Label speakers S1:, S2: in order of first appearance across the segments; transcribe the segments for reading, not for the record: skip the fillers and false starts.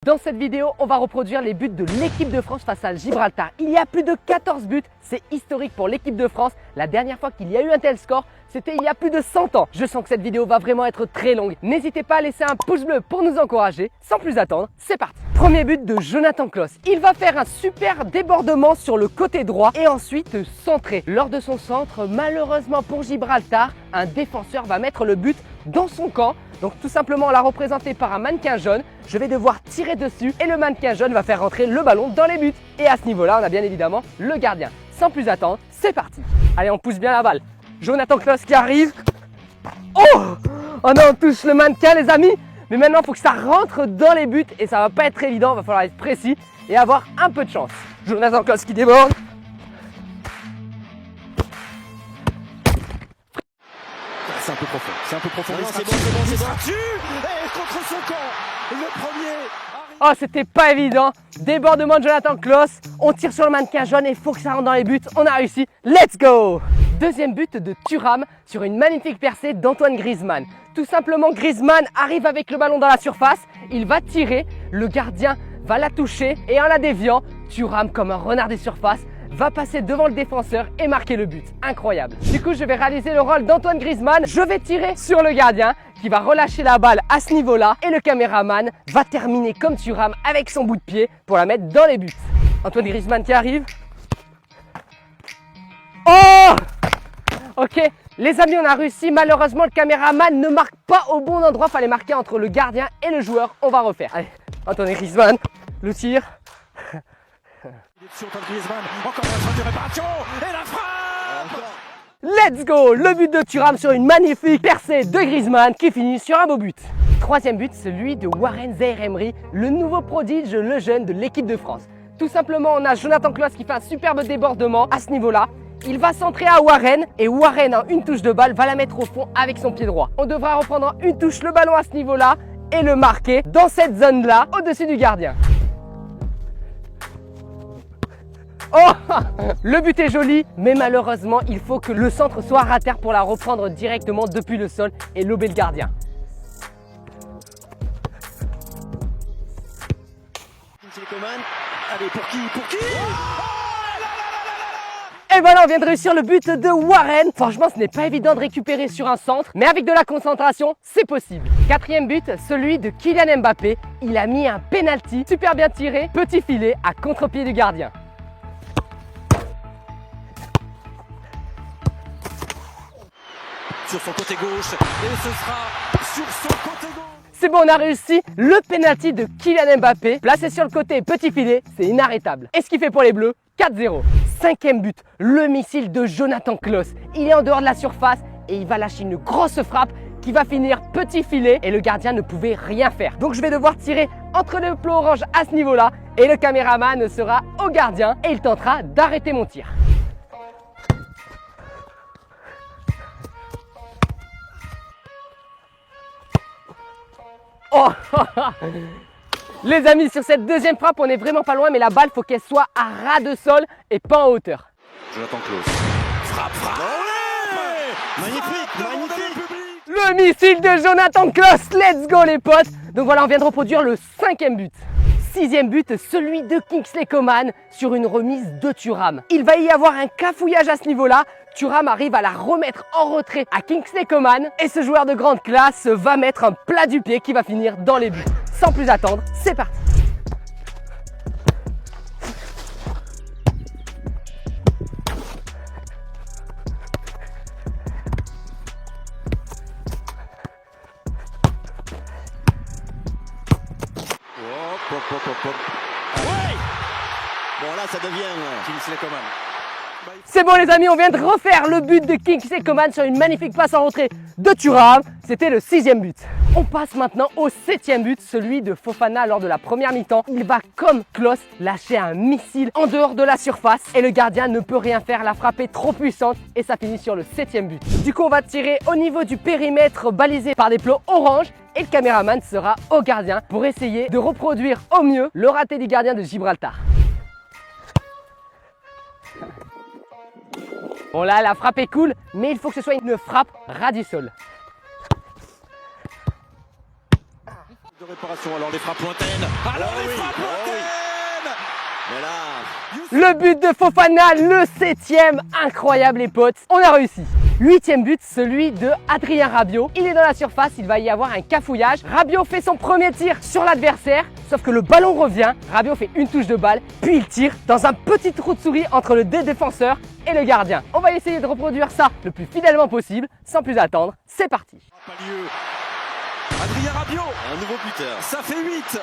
S1: Dans cette vidéo, on va reproduire les buts de l'équipe de France face à Gibraltar. Il y a plus de 14 buts, c'est historique pour l'équipe de France. La dernière fois qu'il y a eu un tel score, c'était il y a plus de 100 ans. Je sens que cette vidéo va vraiment être très longue. N'hésitez pas à laisser un pouce bleu pour nous encourager. Sans plus attendre, c'est parti. Premier but de Jonathan Klaus. Il va faire un super débordement sur le côté droit et ensuite centrer. Lors de son centre, malheureusement pour Gibraltar, un défenseur va mettre le but dans son camp. Donc tout simplement, on l'a représenté par un mannequin jaune. Je vais devoir tirer dessus et le mannequin jaune va faire rentrer le ballon dans les buts. Et à ce niveau-là, on a bien évidemment le gardien. Sans plus attendre, c'est parti. Allez, on pousse bien la balle. Jonathan Klaus qui arrive. Oh non, on touche le mannequin les amis. Mais maintenant, il faut que ça rentre dans les buts et ça va pas être évident. Il va falloir être précis et avoir un peu de chance. Jonathan Klaus qui déborde.
S2: C'est un peu profond. C'est un peu profond.
S3: C'est bon. Et contre son camp, le premier.
S1: Oh, c'était pas évident. Débordement de Jonathan Klaus. On tire sur le mannequin jaune et il faut que ça rentre dans les buts. On a réussi. Let's go! Deuxième but de Thuram sur une magnifique percée d'Antoine Griezmann. Tout simplement, Griezmann arrive avec le ballon dans la surface. Il va tirer. Le gardien va la toucher. Et en la déviant, Thuram, comme un renard des surfaces, va passer devant le défenseur et marquer le but. Incroyable. Du coup, je vais réaliser le rôle d'Antoine Griezmann. Je vais tirer sur le gardien qui va relâcher la balle à ce niveau-là. Et le caméraman va terminer comme Thuram avec son bout de pied pour la mettre dans les buts. Antoine Griezmann qui arrive. Oh! Ok, les amis, on a réussi. Malheureusement, le caméraman ne marque pas au bon endroit. Fallait marquer entre le gardien et le joueur. On va refaire. Allez, Antoine Griezmann, le tir.
S3: Antoine Griezmann, encore un train de réparation et la frappe.
S1: Let's go! Le but de Thuram sur une magnifique percée de Griezmann qui finit sur un beau but. Troisième but, celui de Warren Zaïre-Emery, le nouveau prodige, le jeune de l'équipe de France. Tout simplement, on a Jonathan Klaus qui fait un superbe débordement à ce niveau-là. Il va centrer à Warren et Warren, en une touche de balle, va la mettre au fond avec son pied droit. On devra reprendre en une touche le ballon à ce niveau-là et le marquer dans cette zone-là, au-dessus du gardien. Oh! Le but est joli, mais malheureusement, il faut que le centre soit à terre pour la reprendre directement depuis le sol et lober le gardien.
S3: Allez, pour qui?
S1: Et voilà, on vient de réussir le but de Warren. Franchement, ce n'est pas évident de récupérer sur un centre, mais avec de la concentration, c'est possible. Quatrième but, celui de Kylian Mbappé. Il a mis un penalty, super bien tiré, petit filet à contre-pied du gardien.
S3: Sur son côté gauche, et ce sera sur son côté gauche.
S1: C'est bon, on a réussi le penalty de Kylian Mbappé. Placé sur le côté, petit filet, c'est inarrêtable. Et ce qu'il fait pour les Bleus, 4-0. Cinquième but, le missile de Jonathan Klaus. Il est en dehors de la surface et il va lâcher une grosse frappe qui va finir petit filet et le gardien ne pouvait rien faire. Donc je vais devoir tirer entre le plot orange à ce niveau-là et le caméraman sera au gardien et il tentera d'arrêter mon tir. Oh! Les amis, sur cette deuxième frappe, on est vraiment pas loin, mais la balle, faut qu'elle soit à ras de sol et pas en hauteur.
S3: Jonathan Klaus. Frappe. Magnifique.
S1: Le missile de Jonathan Klaus, let's go les potes. Donc voilà, on vient de reproduire le cinquième but. Sixième but, celui de Kingsley Coman sur une remise de Thuram. Il va y avoir un cafouillage à ce niveau-là. Thuram arrive à la remettre en retrait à Kingsley Coman et ce joueur de grande classe va mettre un plat du pied qui va finir dans les buts. Sans plus attendre, c'est parti.
S3: Hop. Ouais. Bon là ça devient Kingsley Coman.
S1: C'est bon les amis, on vient de refaire le but de Kingsley Coman sur une magnifique passe en retrait de Thuram. C'était le sixième but. On passe maintenant au septième but, celui de Fofana lors de la première mi-temps. Il va comme Klaus lâcher un missile en dehors de la surface et le gardien ne peut rien faire, la frappe est trop puissante et ça finit sur le septième but. Du coup on va tirer au niveau du périmètre balisé par des plots orange et le caméraman sera au gardien pour essayer de reproduire au mieux le raté du gardien de Gibraltar. Bon là, la frappe est cool, mais il faut que ce soit une frappe ras du sol.
S3: Réparation, alors les frappes lointaines. Alors les frappes lointaines. Mais là,
S1: Le but de Fofana, le 7e, incroyable les potes, on a réussi. 8e but, celui de Adrien Rabiot. Il est dans la surface, il va y avoir un cafouillage. Rabiot fait son premier tir sur l'adversaire, sauf que le ballon revient. Rabiot fait une touche de balle, puis il tire dans un petit trou de souris entre le défenseur et le gardien. On va essayer de reproduire ça le plus fidèlement possible. Sans plus attendre, c'est parti.
S3: pas lieu. Adrien Rabiot,
S2: Un nouveau buteur.
S3: ça fait 8.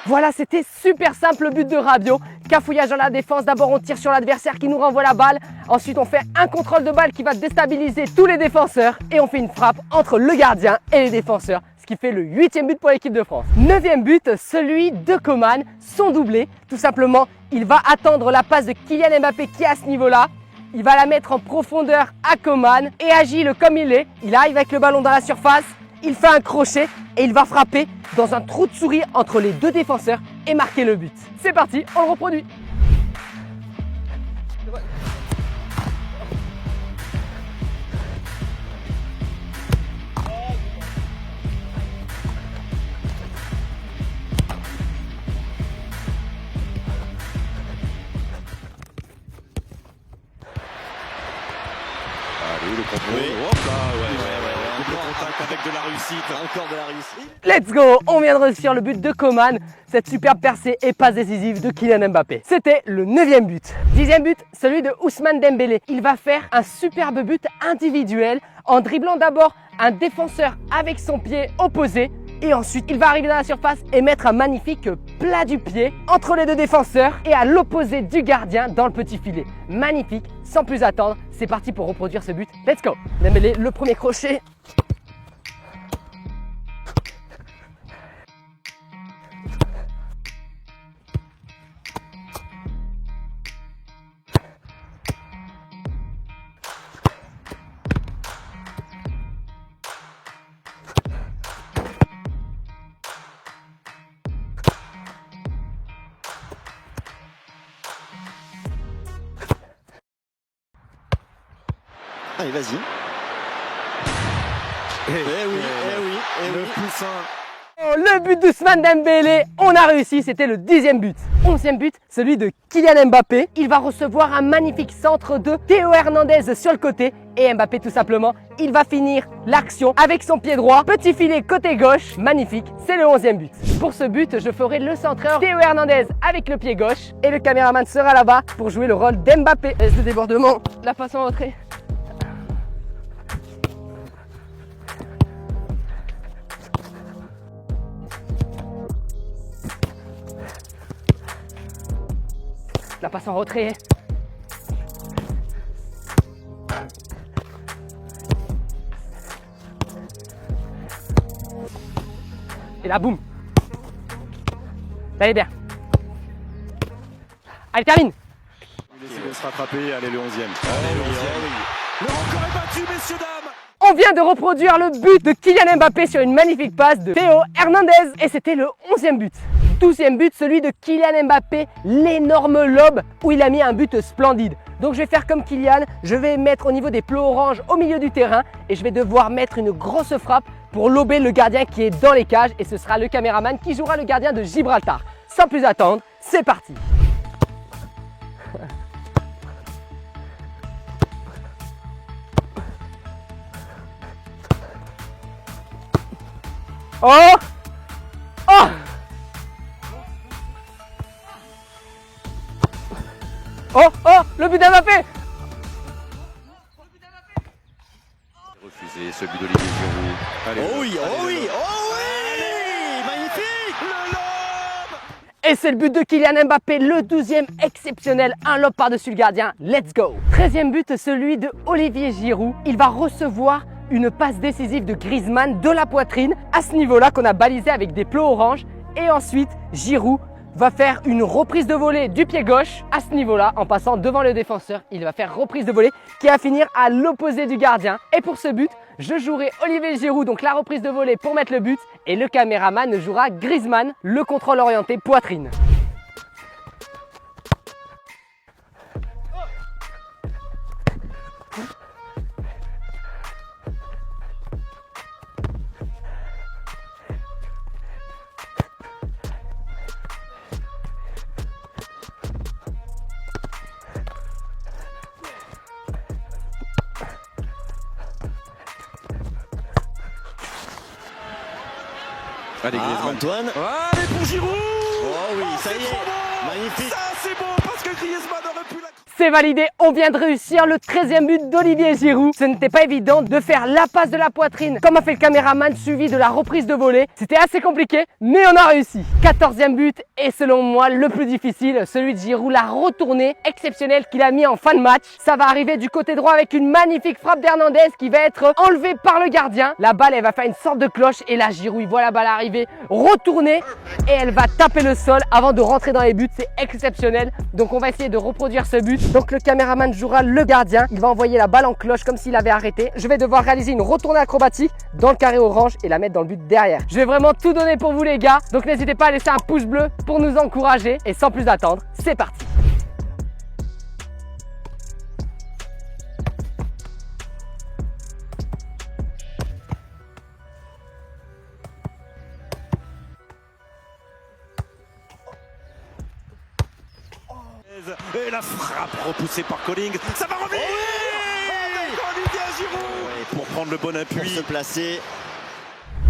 S1: Voilà, c'était super simple le but de Rabiot. Cafouillage dans la défense, d'abord on tire sur l'adversaire qui nous renvoie la balle. Ensuite on fait un contrôle de balle qui va déstabiliser tous les défenseurs. Et on fait une frappe entre le gardien et les défenseurs, ce qui fait le 8e but pour l'équipe de France. 9e but, celui de Coman, son doublé. Tout simplement, il va attendre la passe de Kylian Mbappé qui est à ce niveau-là. Il va la mettre en profondeur à Coman et agile comme il est. Il arrive avec le ballon dans la surface. Il fait un crochet et il va frapper dans un trou de souris entre les deux défenseurs et marquer le but. C'est parti, on le reproduit.
S3: Allez, le contrôle.
S2: Oui.
S3: Hop là, double contact avec de la réussite.
S2: Encore de la réussite.
S1: Let's go, on vient de réussir le but de Coman. Cette superbe percée et passe décisive de Kylian Mbappé. C'était le 9e but. 10e but, celui de Ousmane Dembélé. Il va faire un superbe but individuel en dribblant d'abord un défenseur avec son pied opposé. Et ensuite, il va arriver dans la surface et mettre un magnifique plat du pied entre les deux défenseurs et à l'opposé du gardien dans le petit filet. Magnifique, sans plus attendre, c'est parti pour reproduire ce but. Let's go. Dembélé, le premier crochet.
S2: Allez, vas-y.
S3: Eh oui,
S2: oui.
S3: le poussin.
S1: Oh, le but d'Ousmane Dembélé, on a réussi, c'était le 10e but. 11e but, celui de Kylian Mbappé. Il va recevoir un magnifique centre de Théo Hernandez sur le côté. Et Mbappé tout simplement, il va finir l'action avec son pied droit. Petit filet côté gauche, magnifique, c'est le 11e but. Pour ce but, je ferai le centreur Théo Hernandez avec le pied gauche. Et le caméraman sera là-bas pour jouer le rôle d'Mbappé. Laisse le débordement, la passe en retrait. La passe en retrait. Et là, boum. Allez bien. Allez, termine.
S3: Il essaie de se rattraper. Allez, le 11e. Allez, le 11e. Le record est battu, messieurs, dames.
S1: On vient de reproduire le but de Kylian Mbappé sur une magnifique passe de Théo Hernandez. Et c'était le 11e but. 12e but, celui de Kylian Mbappé, l'énorme lob où il a mis un but splendide. Donc je vais faire comme Kylian, je vais mettre au niveau des plots orange au milieu du terrain et je vais devoir mettre une grosse frappe pour lober le gardien qui est dans les cages et ce sera le caméraman qui jouera le gardien de Gibraltar. Sans plus attendre, c'est parti. Oh! Oh! Oh, oh, le but d'Mbappé!
S3: Refusé ce but d'Olivier Giroud. Allez,
S2: Oh oui,
S3: allez,
S2: oh
S3: le
S2: oui,
S3: lob.
S2: oh oui. Magnifique.
S3: Le lob.
S1: Et c'est le but de Kylian Mbappé, le 12e exceptionnel, un lob par-dessus le gardien, let's go. 13e but, celui de Olivier Giroud. Il va recevoir une passe décisive de Griezmann de la poitrine, à ce niveau-là qu'on a balisé avec des plots orange. Et ensuite, Giroud va faire une reprise de volée du pied gauche à ce niveau-là en passant devant le défenseur. Il va faire reprise de volée qui va finir à l'opposé du gardien. Et pour ce but, je jouerai Olivier Giroud, donc la reprise de volée pour mettre le but. Et le caméraman jouera Griezmann, le contrôle orienté poitrine.
S3: Allez, Griezmann.
S2: Antoine.
S3: Allez pour Giroud.
S2: Oh oui, ça y
S3: c'est trop
S2: est.
S3: bon.
S2: Magnifique.
S3: Ça c'est bon parce que Griezmann aurait pu la...
S1: C'est validé, on vient de réussir le 13e but d'Olivier Giroud. Ce n'était pas évident de faire la passe de la poitrine comme a fait le caméraman suivi de la reprise de volée. C'était assez compliqué, mais on a réussi. 14e but et selon moi le plus difficile, celui de Giroud, la retournée exceptionnelle qu'il a mis en fin de match. Ça va arriver du côté droit avec une magnifique frappe d'Hernandez qui va être enlevée par le gardien. La balle, elle va faire une sorte de cloche et là Giroud, il voit la balle arriver, retourner et elle va taper le sol avant de rentrer dans les buts. C'est exceptionnel. Donc on va essayer de reproduire ce but. Donc le caméraman jouera le gardien, il va envoyer la balle en cloche comme s'il avait arrêté. Je vais devoir réaliser une retournée acrobatique dans le carré orange et la mettre dans le but derrière. Je vais vraiment tout donner pour vous les gars, donc n'hésitez pas à laisser un pouce bleu pour nous encourager. Et sans plus attendre, c'est parti.
S3: Et la frappe repoussée par Collings. Ça va revenir. Avec Olivier Giroud pour prendre le bon
S2: Pour
S3: appui.
S2: se placer.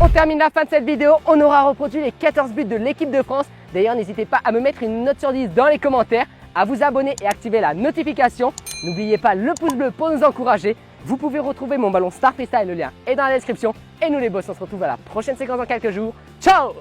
S1: On termine la fin de cette vidéo, on aura reproduit les 14 buts de l'équipe de France. D'ailleurs, n'hésitez pas à me mettre une note sur 10 dans les commentaires, à vous abonner et activer la notification. N'oubliez pas le pouce bleu pour nous encourager. Vous pouvez retrouver mon ballon Star Freestyle, le lien est dans la description. Et nous les boss, on se retrouve à la prochaine séquence dans quelques jours. Ciao!